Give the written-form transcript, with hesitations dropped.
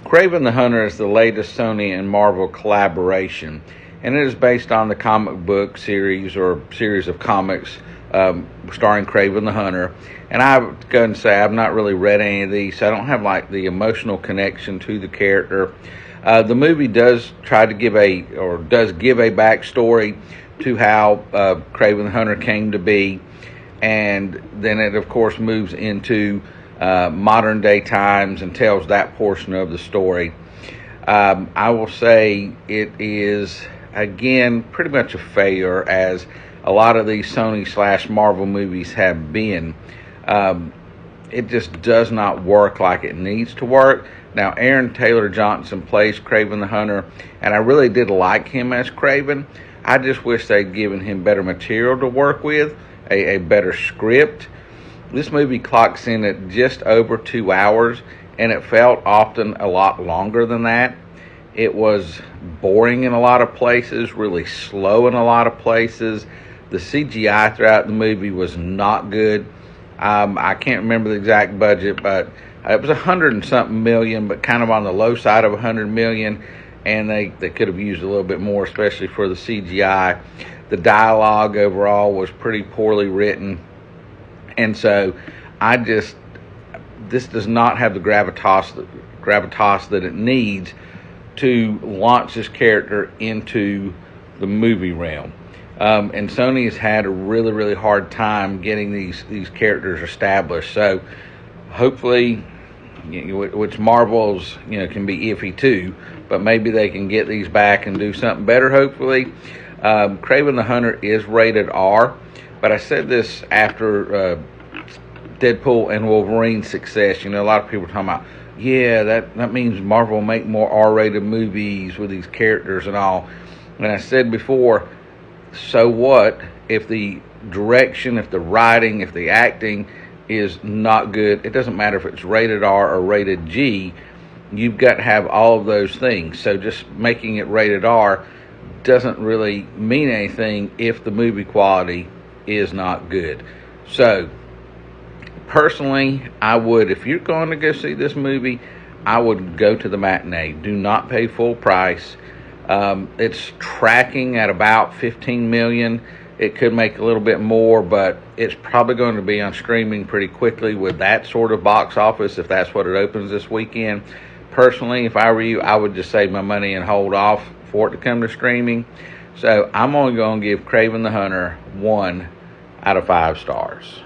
Kraven the Hunter is the latest Sony and Marvel collaboration, and it is based on the comic book series or series of comics starring Kraven the Hunter. And I would go and say I've not really read any of these, so I don't have like the emotional connection to the character. The movie does give a backstory to how Kraven the Hunter came to be, and then it of course moves into modern day times and tells that portion of the story. I will say it is again pretty much a failure, as a lot of these Sony / Marvel movies have been. It just does not work like it needs to work. Now, Aaron Taylor Johnson plays Kraven the Hunter, and I really did like him as Kraven. I just wish they'd given him better material to work with, a better script. This movie clocks in at just over 2 hours, and it felt often a lot longer than that. It was boring in a lot of places, really slow in a lot of places. The CGI throughout the movie was not good. I can't remember the exact budget, but it was 100 and something million, but kind of on the low side of 100 million, and they could have used a little bit more, especially for the CGI. The dialogue overall was pretty poorly written, and so this does not have the gravitas that it needs to launch this character into the movie realm. And Sony has had a really, really hard time getting these characters established. So hopefully, which Marvel's can be iffy too, but maybe they can get these back and do something better. Hopefully, Kraven the Hunter is rated R, but I said this after Deadpool and Wolverine's success. A lot of people are talking about, yeah, that means Marvel will make more R-rated movies with these characters and all. And I said before, so what if the direction, if the writing, if the acting is not good? It doesn't matter if it's rated R or rated G. You've got to have all of those things. So just making it rated R doesn't really mean anything if the movie quality is not good. So personally, I would, if you're going to go see this movie, I would go to the matinee. Do not pay full price. It's tracking at about 15 million. It could make a little bit more, but it's probably going to be on streaming pretty quickly with that sort of box office, if that's what it opens this weekend. Personally, if I were you, I would just save my money and hold off for it to come to streaming. So I'm only going to give Kraven the Hunter 1 out of 5 stars.